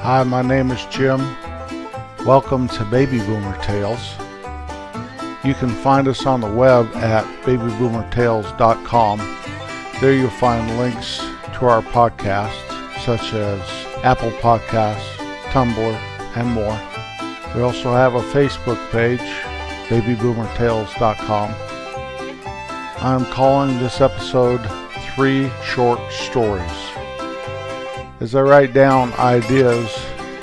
Hi, my name is Jim. Welcome to Baby Boomer Tales. You can find us on the web at babyboomertales.com. There you'll find links to our podcasts, such as Apple Podcasts, Tumblr, and more. We also have a Facebook page, babyboomertales.com. I'm calling this episode 3 Short Stories. As I write down ideas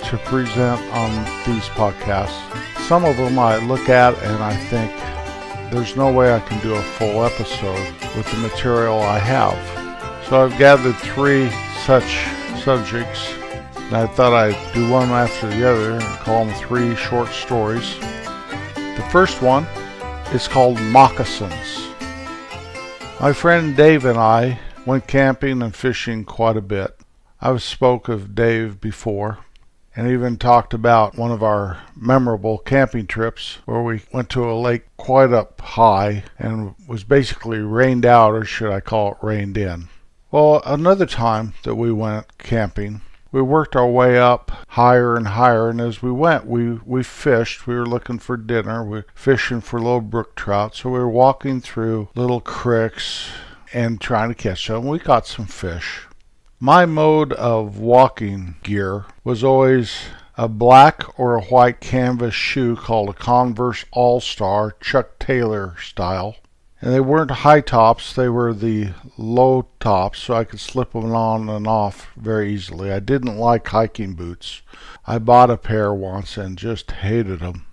to present on these podcasts, some of them I look at and I think there's no way I can do a full episode with the material I have. So I've gathered 3 such subjects, and I thought I'd do one after the other and call them 3 short stories. The first one is called Moccasins. My friend Dave and I went camping and fishing quite a bit. I've spoke of Dave before and even talked about one of our memorable camping trips where we went to a lake quite up high and was basically rained out, or should I call it rained in. Well, another time that we went camping, we worked our way up higher and higher, and as we went, we fished. We were looking for dinner. We were fishing for little brook trout, so we were walking through little creeks and trying to catch them. We caught some fish. My mode of walking gear was always a black or a white canvas shoe called a Converse All-Star Chuck Taylor style. And they weren't high tops, they were the low tops, so I could slip them on and off very easily. I didn't like hiking boots. I bought a pair once and just hated them.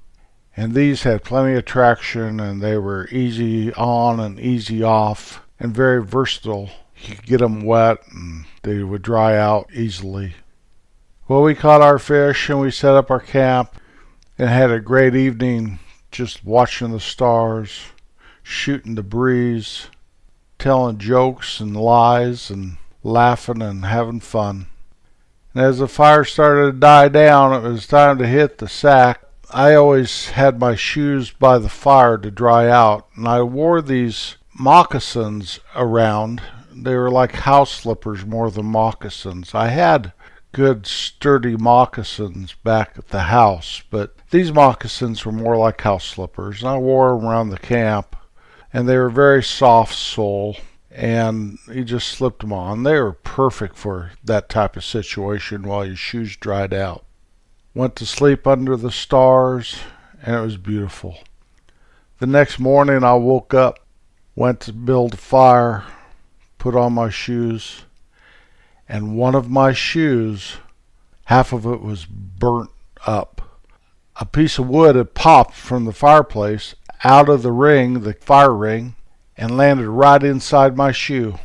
And these had plenty of traction, and they were easy on and easy off and very versatile. You could get them wet and they would dry out easily. Well, we caught our fish and we set up our camp and had a great evening just watching the stars, shooting the breeze, telling jokes and lies and laughing and having fun. And as the fire started to die down, it was time to hit the sack. I always had my shoes by the fire to dry out, and I wore these moccasins around. They were like house slippers more than moccasins. I had good sturdy moccasins back at the house, but these moccasins were more like house slippers. And I wore them around the camp, and they were very soft sole, and you just slipped them on. They were perfect for that type of situation while your shoes dried out. Went to sleep under the stars, and it was beautiful. The next morning I woke up, went to build a fire, put on my shoes, and one of my shoes, half of it was burnt up. A piece of wood had popped from the fireplace out of the ring, the fire ring, and landed right inside my shoe,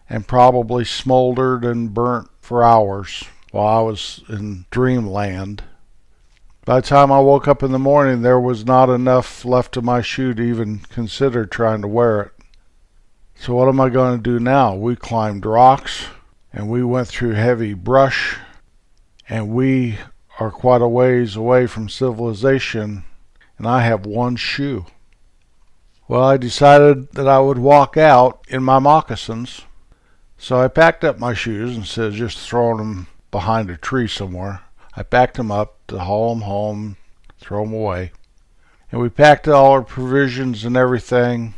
and probably smoldered and burnt for hours while I was in dreamland. By the time I woke up in the morning, there was not enough left of my shoe to even consider trying to wear it. So what am I going to do now? We climbed rocks, and we went through heavy brush, and we are quite a ways away from civilization, and I have one shoe. Well, I decided that I would walk out in my moccasins, so I packed up my shoes instead of just throwing them behind a tree somewhere. I packed them up to haul them home, throw them away, and we packed all our provisions and everything,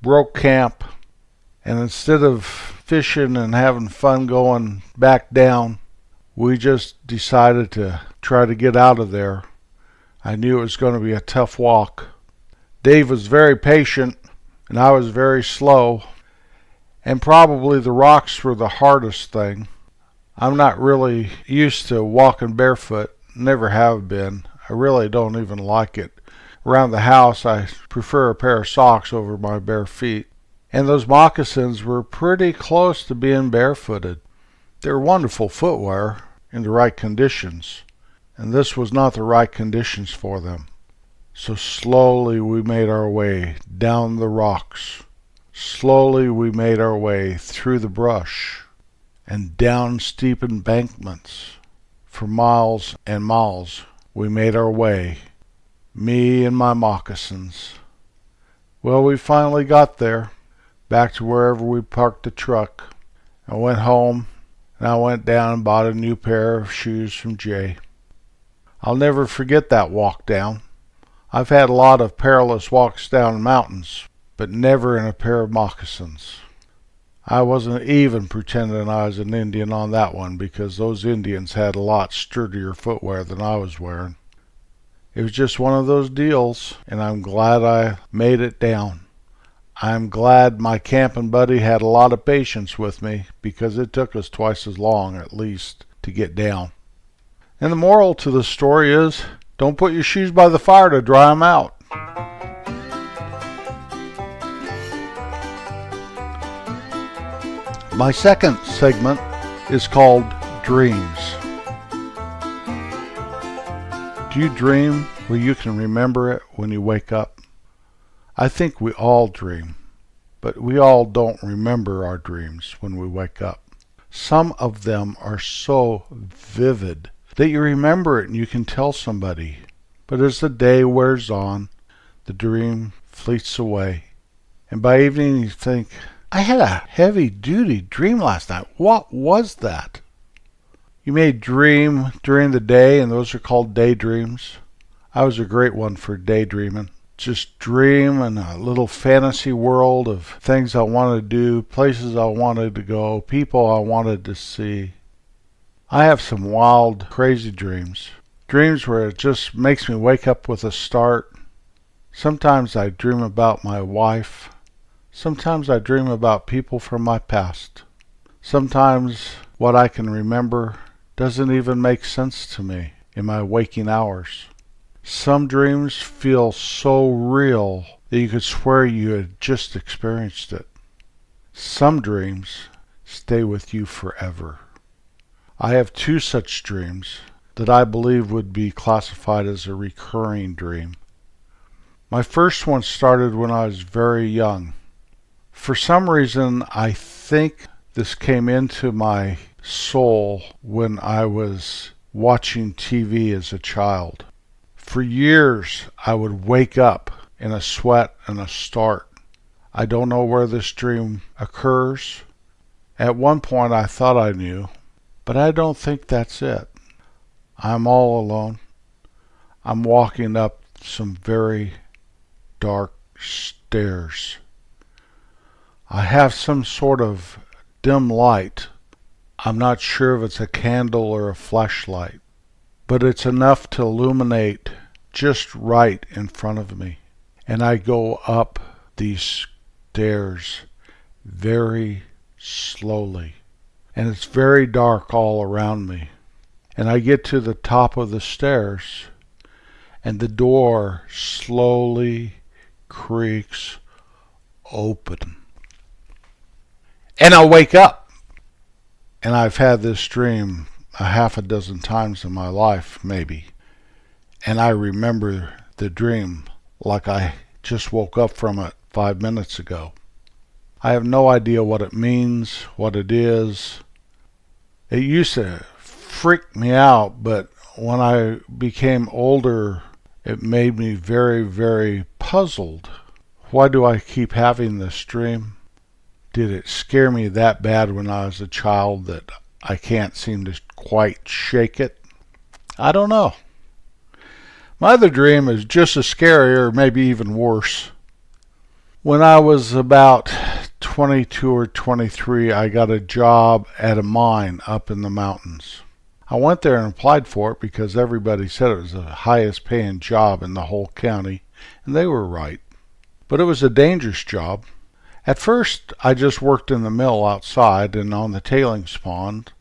broke camp, and instead of fishing and having fun going back down, we just decided to try to get out of there. I knew it was going to be a tough walk. Dave was very patient, and I was very slow, and probably the rocks were the hardest thing. I'm not really used to walking barefoot, never have been. I really don't even like it. Around the house, I prefer a pair of socks over my bare feet. And those moccasins were pretty close to being barefooted. They're wonderful footwear in the right conditions, and this was not the right conditions for them. So slowly we made our way down the rocks. Slowly we made our way through the brush and down steep embankments. For miles and miles we made our way, me and my moccasins. Well, we finally got there, back to wherever we parked the truck. I went home and I went down and bought a new pair of shoes from Jay. I'll never forget that walk down. I've had a lot of perilous walks down mountains, but never in a pair of moccasins. I wasn't even pretending I was an Indian on that one, because those Indians had a lot sturdier footwear than I was wearing. It was just one of those deals, and I'm glad I made it down. I'm glad my camping buddy had a lot of patience with me, because it took us twice as long, at least, to get down. And the moral to the story is, don't put your shoes by the fire to dry them out. My second segment is called Dreams. Do you dream where you can remember it when you wake up? I think we all dream, but we all don't remember our dreams when we wake up. Some of them are so vivid that you remember it and you can tell somebody. But as the day wears on, the dream fleets away. And by evening you think, I had a heavy-duty dream last night. What was that? You may dream during the day, and those are called daydreams. I was a great one for daydreaming. Just dream in a little fantasy world of things I wanted to do, places I wanted to go, people I wanted to see. I have some wild, crazy dreams. Dreams where it just makes me wake up with a start. Sometimes I dream about my wife. Sometimes I dream about people from my past. Sometimes what I can remember doesn't even make sense to me in my waking hours. Some dreams feel so real that you could swear you had just experienced it. Some dreams stay with you forever. I have two such dreams that I believe would be classified as a recurring dream. My first one started when I was very young. For some reason, I think this came into my soul when I was watching TV as a child. For years, I would wake up in a sweat and a start. I don't know where this dream occurs. At one point, I thought I knew, but I don't think that's it. I'm all alone. I'm walking up some very dark stairs. I have some sort of dim light. I'm not sure if it's a candle or a flashlight, but it's enough to illuminate just right in front of me. And I go up these stairs very slowly. And it's very dark all around me. And I get to the top of the stairs, and the door slowly creaks open. And I wake up. And I've had this dream a half a dozen times in my life, maybe. And I remember the dream like I just woke up from it 5 minutes ago. I have no idea what it means, what it is. It used to freak me out, but when I became older, it made me very, very puzzled. Why do I keep having this dream? Did it scare me that bad when I was a child that I can't seem to quite shake it? I don't know. My other dream is just as scary, or maybe even worse. When I was about 22 or 23, I got a job at a mine up in the mountains. I went there and applied for it because everybody said it was the highest paying job in the whole county, and they were right. But it was a dangerous job. At first, I just worked in the mill outside and on the tailings pond.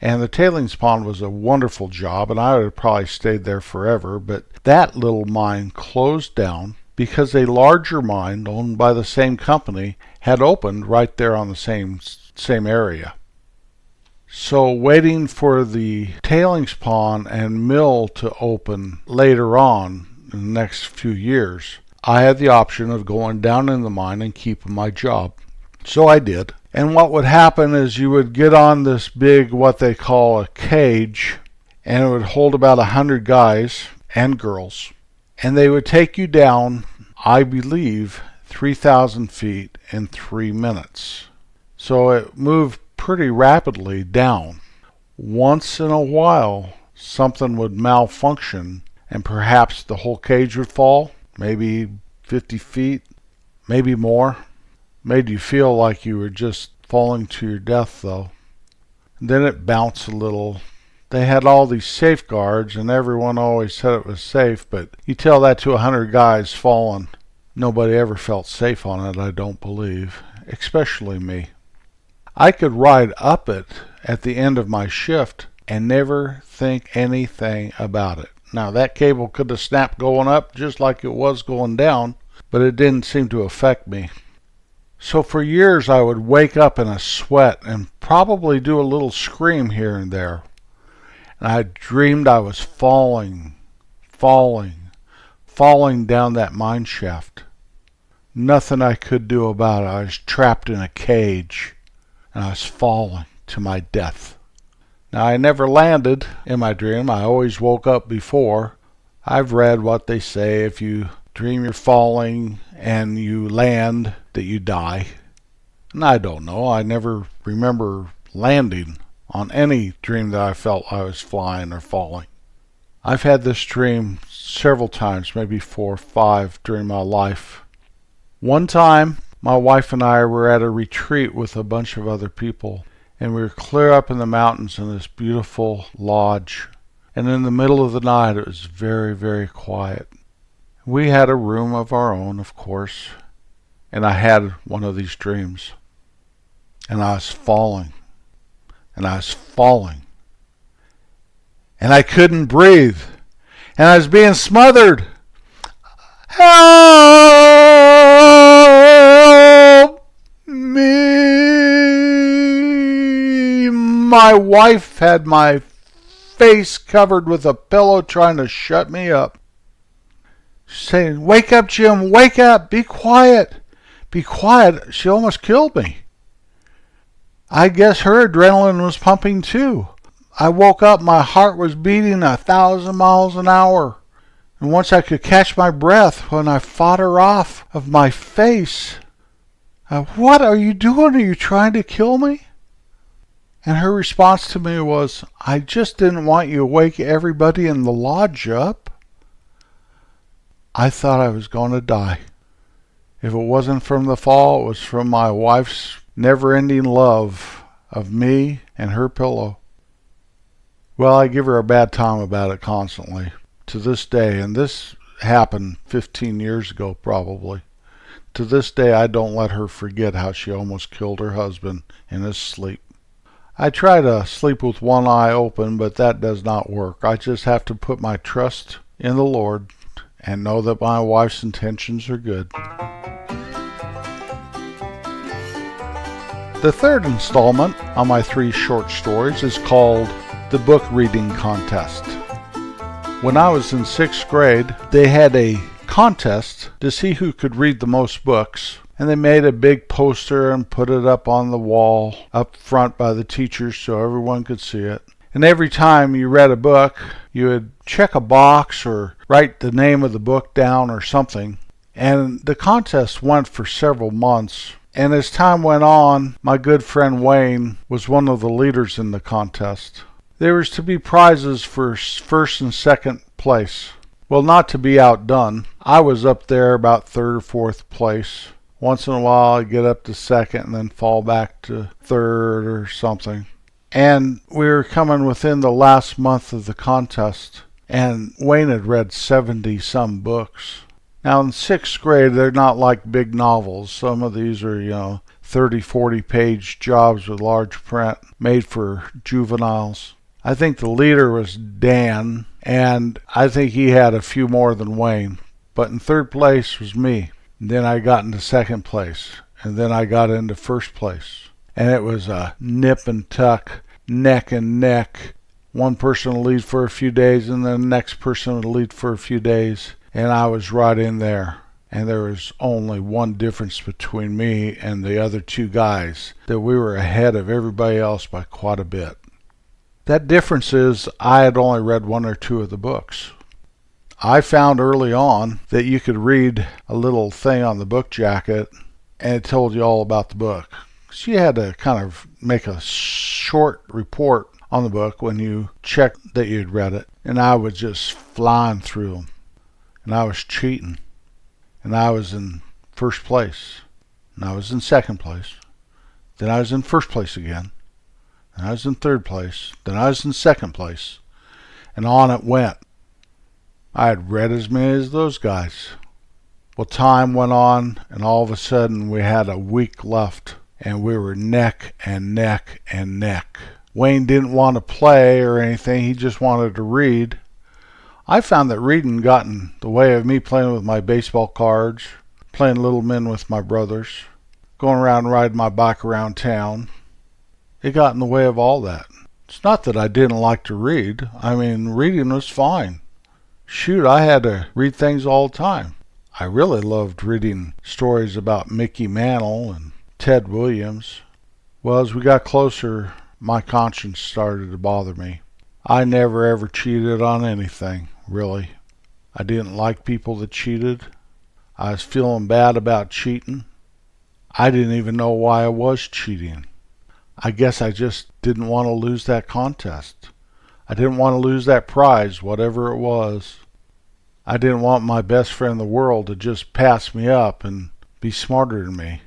And the tailings pond was a wonderful job, and I would have probably stayed there forever. But that little mine closed down because a larger mine owned by the same company had opened right there on the same area. So waiting for the tailings pond and mill to open later on in the next few years, I had the option of going down in the mine and keeping my job. So I did. And what would happen is you would get on this big, what they call a cage, and it would hold about 100 guys and girls. And they would take you down, I believe, 3,000 feet in 3 minutes. So it moved pretty rapidly down. Once in a while, something would malfunction and perhaps the whole cage would fall, maybe 50 feet, maybe more. Made you feel like you were just falling to your death, though. And then it bounced a little. They had all these safeguards, and everyone always said it was safe, but you tell that to 100 guys falling. Nobody ever felt safe on it, I don't believe, especially me. I could ride up it at the end of my shift and never think anything about it. Now, that cable could have snapped going up just like it was going down, but it didn't seem to affect me. So for years I would wake up in a sweat and probably do a little scream here and there. And I dreamed I was falling down that mine shaft. Nothing I could do about it. I was trapped in a cage and I was falling to my death. Now, I never landed in my dream. I always woke up before. I've read what they say, if you dream you're falling and you land, that you die. And I don't know. I never remember landing on any dream that I felt I was flying or falling. I've had this dream several times, maybe 4 or 5 during my life. One time, my wife and I were at a retreat with a bunch of other people, and we were clear up in the mountains in this beautiful lodge. And in the middle of the night, it was very, very quiet. We had a room of our own, of course, and I had one of these dreams. And I was falling, and I was falling, and I couldn't breathe, and I was being smothered. Help me! My wife had my face covered with a pillow trying to shut me up. Saying, "Wake up, Jim, wake up, be quiet, be quiet." She almost killed me. I guess her adrenaline was pumping too. I woke up, my heart was beating 1,000 miles an hour. And once I could catch my breath when I fought her off of my face. "What are you doing? Are you trying to kill me?" And her response to me was, "I just didn't want you to wake everybody in the lodge up." I thought I was going to die. If it wasn't from the fall, it was from my wife's never-ending love of me and her pillow. Well, I give her a bad time about it constantly, to this day, and this happened 15 years ago probably. To this day, I don't let her forget how she almost killed her husband in his sleep. I try to sleep with one eye open, but that does not work. I just have to put my trust in the Lord and know that my wife's intentions are good. The third installment on my 3 short stories is called The Book Reading Contest. When I was in 6th grade, they had a contest to see who could read the most books, and they made a big poster and put it up on the wall up front by the teachers so everyone could see it. And every time you read a book, you would check a box or write the name of the book down or something. And the contest went for several months. And as time went on, my good friend Wayne was one of the leaders in the contest. There was to be prizes for 1st and 2nd place. Well, not to be outdone, I was up there about 3rd or 4th place. Once in a while I'd get up to 2nd and then fall back to 3rd or something. And we were coming within the last month of the contest, and Wayne had read 70-some books. Now in 6th grade, they're not like big novels. Some of these are, 30, 40-page jobs with large print, made for juveniles. I think the leader was Dan, and I think he had a few more than Wayne. But in 3rd place was me. And then I got into 2nd place, and then I got into 1st place. And it was a nip and tuck, neck and neck. One person would lead for a few days, and then the next person would lead for a few days. And I was right in there. And there was only one difference between me and the other 2 guys, that we were ahead of everybody else by quite a bit. That difference is I had only read 1 or 2 of the books. I found early on that you could read a little thing on the book jacket and it told you all about the book. So you had to kind of make a short report on the book when you checked that you'd read it, and I was just flying through them. And I was cheating. And I was in first place. And I was in second place. Then I was in first place again. Then I was in third place. Then I was in second place. And on it went. I had read as many as those guys. Well, time went on, and all of a sudden we had a week left, and we were neck and neck and neck. Wayne didn't want to play or anything. He just wanted to read. I found that reading got in the way of me playing with my baseball cards, playing little men with my brothers, going around and riding my bike around town. It got in the way of all that. It's not that I didn't like to read. I mean, reading was fine. Shoot, I had to read things all the time. I really loved reading stories about Mickey Mantle and Ted Williams. Well, as we got closer, my conscience started to bother me. I never ever cheated on anything, really. I didn't like people that cheated. I was feeling bad about cheating. I didn't even know why I was cheating. I guess I just didn't want to lose that contest. I didn't want to lose that prize, whatever it was. I didn't want my best friend in the world to just pass me up and be smarter than me.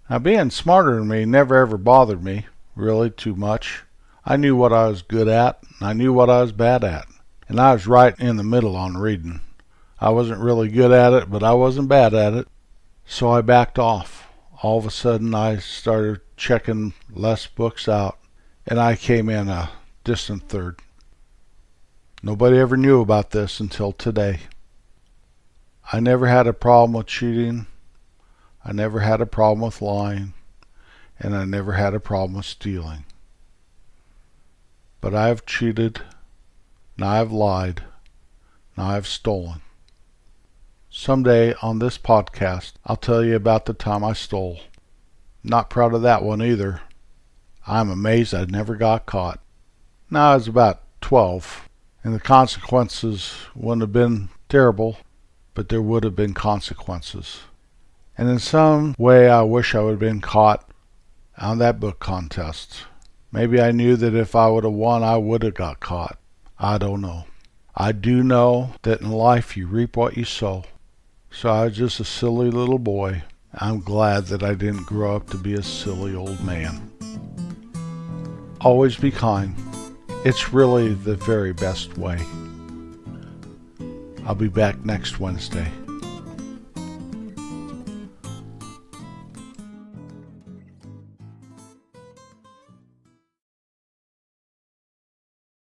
Now, being smarter than me never ever bothered me, really, too much. I knew what I was good at, and I knew what I was bad at. And I was right in the middle on reading. I wasn't really good at it, but I wasn't bad at it. So I backed off. All of a sudden, I started checking less books out, and I came in a distant third. Nobody ever knew about this until today. I never had a problem with cheating. I never had a problem with lying. And I never had a problem with stealing. But I have cheated. And I have lied. And I have stolen. Someday on this podcast, I'll tell you about the time I stole. Not proud of that one either. I'm amazed I never got caught. Now I was about 12. And the consequences wouldn't have been terrible, but there would have been consequences. And in some way I wish I would have been caught on that book contest. Maybe I knew that if I would have won, I would have got caught. I don't know. I do know that in life you reap what you sow. So I was just a silly little boy. I'm glad that I didn't grow up to be a silly old man. Always be kind. It's really the very best way. I'll be back next Wednesday.